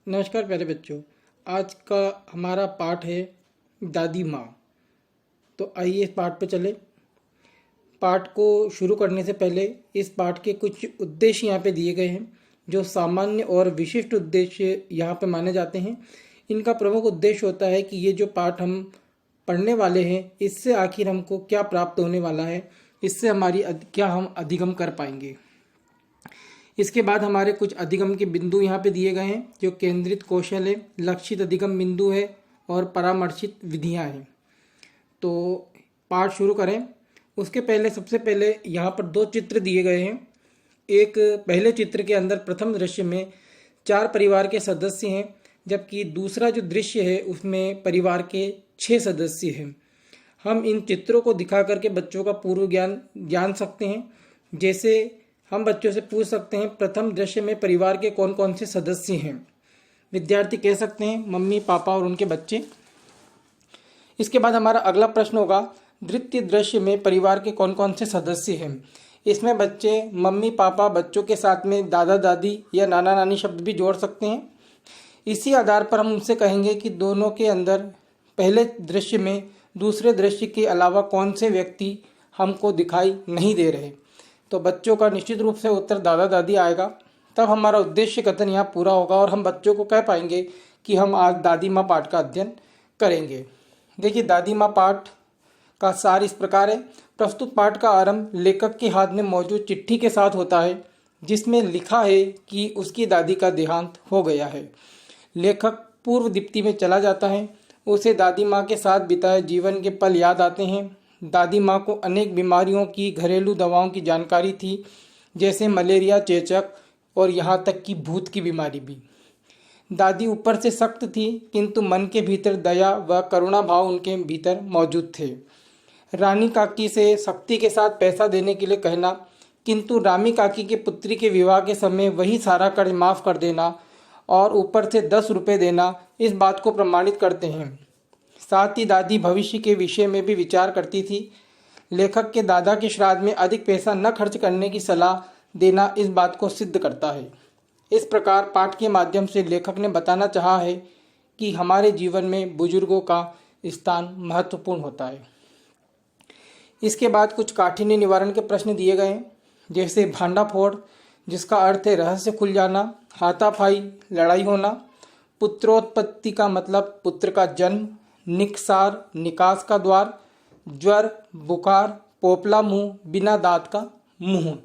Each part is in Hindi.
नमस्कार प्यारे बच्चों। आज का हमारा पाठ है दादी माँ। तो आइए इस पाठ पे चले। पाठ को शुरू करने से पहले इस पाठ के कुछ उद्देश्य यहाँ पे दिए गए हैं जो सामान्य और विशिष्ट उद्देश्य यहाँ पे माने जाते हैं। इनका प्रमुख उद्देश्य होता है कि ये जो पाठ हम पढ़ने वाले हैं इससे आखिर हमको क्या प्राप्त होने वाला है, इससे हमारी क्या हम अधिगम कर पाएंगे। इसके बाद हमारे कुछ अधिगम के बिंदु यहाँ पे दिए गए हैं जो केंद्रित कौशल है, लक्षित अधिगम बिंदु है और परामर्शित विधियाँ हैं। तो पाठ शुरू करें उसके पहले सबसे पहले यहाँ पर दो चित्र दिए गए हैं। एक पहले चित्र के अंदर प्रथम दृश्य में 4 परिवार के सदस्य हैं, जबकि दूसरा जो दृश्य है उसमें परिवार के 6 सदस्य हैं। हम इन चित्रों को दिखा करके बच्चों का पूर्व ज्ञान जान सकते हैं। जैसे हम बच्चों से पूछ सकते हैं प्रथम दृश्य में परिवार के कौन कौन से सदस्य हैं। विद्यार्थी कह सकते हैं मम्मी पापा और उनके बच्चे। इसके बाद हमारा अगला प्रश्न होगा द्वितीय दृश्य में परिवार के कौन कौन से सदस्य हैं। इसमें बच्चे मम्मी पापा बच्चों के साथ में दादा दादी या नाना नानी शब्द भी जोड़ सकते हैं। इसी आधार पर हम उनसे कहेंगे कि दोनों के अंदर पहले दृश्य में दूसरे दृश्य के अलावा कौन से व्यक्ति हमको दिखाई नहीं दे रहे। तो बच्चों का निश्चित रूप से उत्तर दादा दादी आएगा। तब हमारा उद्देश्य कथन यहाँ पूरा होगा और हम बच्चों को कह पाएंगे कि हम आज दादी माँ पाठ का अध्ययन करेंगे। देखिए दादी माँ पाठ का सार इस प्रकार है। प्रस्तुत पाठ का आरंभ लेखक के हाथ में मौजूद चिट्ठी के साथ होता है जिसमें लिखा है कि उसकी दादी का देहांत हो गया है। लेखक पूर्व दीप्ति में चला जाता है। उसे दादी माँ के साथ बिताए जीवन के पल याद आते हैं। दादी माँ को अनेक बीमारियों की घरेलू दवाओं की जानकारी थी, जैसे मलेरिया, चेचक और यहाँ तक कि भूत की बीमारी भी। दादी ऊपर से सख्त थी किंतु मन के भीतर दया व करुणा भाव उनके भीतर मौजूद थे। रानी काकी से सख्ती के साथ पैसा देने के लिए कहना किंतु रामी काकी के पुत्री के विवाह के समय वही सारा कर्ज माफ़ कर देना और ऊपर से 10 रुपये देना इस बात को प्रमाणित करते हैं। साथ ही दादी भविष्य के विषय में भी विचार करती थी। लेखक के दादा के श्राद्ध में अधिक पैसा न खर्च करने की सलाह देना इस बात को सिद्ध करता है। इस प्रकार पाठ के माध्यम से लेखक ने बताना चाहा है कि हमारे जीवन में बुजुर्गों का स्थान महत्वपूर्ण होता है। इसके बाद कुछ काठिन्य निवारण के प्रश्न दिए गए हैं, जैसे भांडाफोड़ जिसका अर्थ है रहस्य खुल जाना, हाथापाई लड़ाई होना, पुत्रोत्पत्ति का मतलब पुत्र का जन्म, निकसार निकास का द्वार, ज्वर बुखार, पोपला मुंह, बिना दांत का मुंह।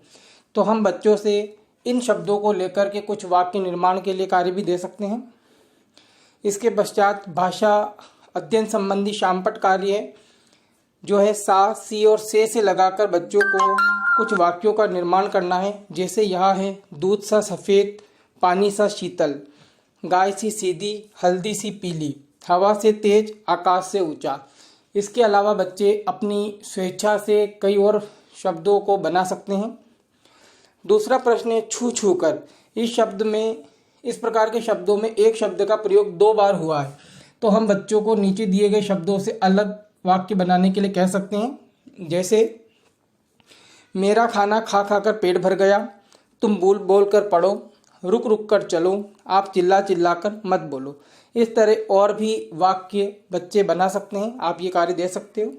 तो हम बच्चों से इन शब्दों को लेकर के कुछ वाक्य निर्माण के लिए कार्य भी दे सकते हैं। इसके पश्चात भाषा अध्ययन संबंधी शामपट कार्य है जो है सा, सी और से लगाकर बच्चों को कुछ वाक्यों का निर्माण करना है। जैसे यहाँ है दूध सा सफ़ेद, पानी सा शीतल, गाय सी सीधी, हल्दी सी पीली, हवा से तेज, आकाश से ऊंचा। इसके अलावा बच्चे अपनी स्वेच्छा से कई और शब्दों को बना सकते हैं। दूसरा प्रश्न है छू छू कर। इस शब्द में इस प्रकार के शब्दों में एक शब्द का प्रयोग 2 बार हुआ है, तो हम बच्चों को नीचे दिए गए शब्दों से अलग वाक्य बनाने के लिए कह सकते हैं। जैसे मेरा खाना खा खा कर पेट भर गया, तुम बोल बोल कर पढ़ो, रुक रुक कर चलो, आप चिल्ला चिल्ला कर मत बोलो। इस तरह और भी वाक्य बच्चे बना सकते हैं, आप ये कार्य दे सकते हो।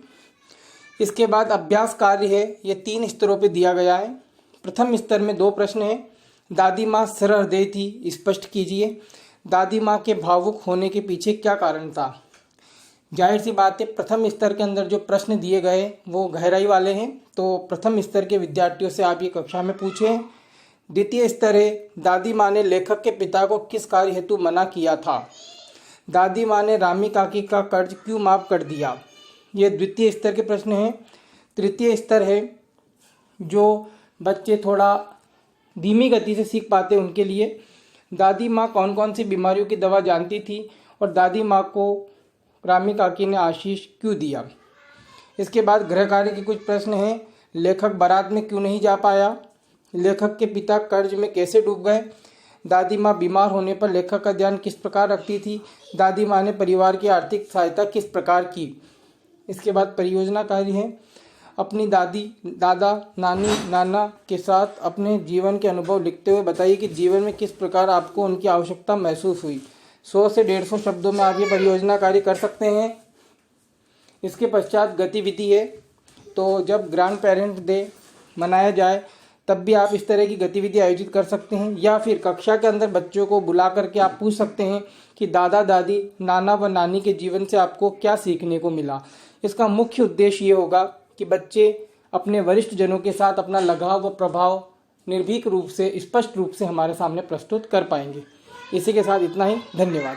इसके बाद अभ्यास कार्य है, ये 3 स्तरों पे दिया गया है। प्रथम स्तर में 2 प्रश्न हैं। दादी माँ सहृदय थी, स्पष्ट कीजिए। दादी माँ के भावुक होने के पीछे क्या कारण था। जाहिर सी बात है प्रथम स्तर के अंदर जो प्रश्न दिए गए वो गहराई वाले हैं, तो प्रथम स्तर के विद्यार्थियों से आप ये कक्षा में पूछें। द्वितीय स्तर है दादी माँ ने लेखक के पिता को किस कार्य हेतु मना किया था। दादी माँ ने रामी काकी का कर्ज क्यों माफ़ कर दिया। ये द्वितीय स्तर के प्रश्न हैं। तृतीय स्तर है जो बच्चे थोड़ा धीमी गति से सीख पाते उनके लिए, दादी माँ कौन कौन सी बीमारियों की दवा जानती थी और दादी माँ को रामी काकी ने आशीष क्यों दिया। इसके बाद गृह कार्य के कुछ प्रश्न हैं। लेखक बारात में क्यों नहीं जा पाया, लेखक के पिता कर्ज में कैसे डूब गए, दादी माँ बीमार होने पर लेखक का ध्यान किस प्रकार रखती थी, दादी माँ ने परिवार की आर्थिक सहायता किस प्रकार की। इसके बाद परियोजना कार्य है। अपनी दादी, दादा, नानी, नाना के साथ अपने जीवन के अनुभव लिखते हुए बताइए कि जीवन में किस प्रकार आपको उनकी आवश्यकता महसूस हुई। 100 से 150 शब्दों में आप ये परियोजना कार्य कर सकते हैं। इसके पश्चात गतिविधि है, तो जब ग्रैंड पेरेंट्स डे मनाया जाए तब भी आप इस तरह की गतिविधि आयोजित कर सकते हैं, या फिर कक्षा के अंदर बच्चों को बुला करके आप पूछ सकते हैं कि दादा दादी, नाना व नानी के जीवन से आपको क्या सीखने को मिला। इसका मुख्य उद्देश्य ये होगा कि बच्चे अपने वरिष्ठ जनों के साथ अपना लगाव व प्रभाव निर्भीक रूप से, स्पष्ट रूप से हमारे सामने प्रस्तुत कर पाएंगे। इसी के साथ इतना ही, धन्यवाद।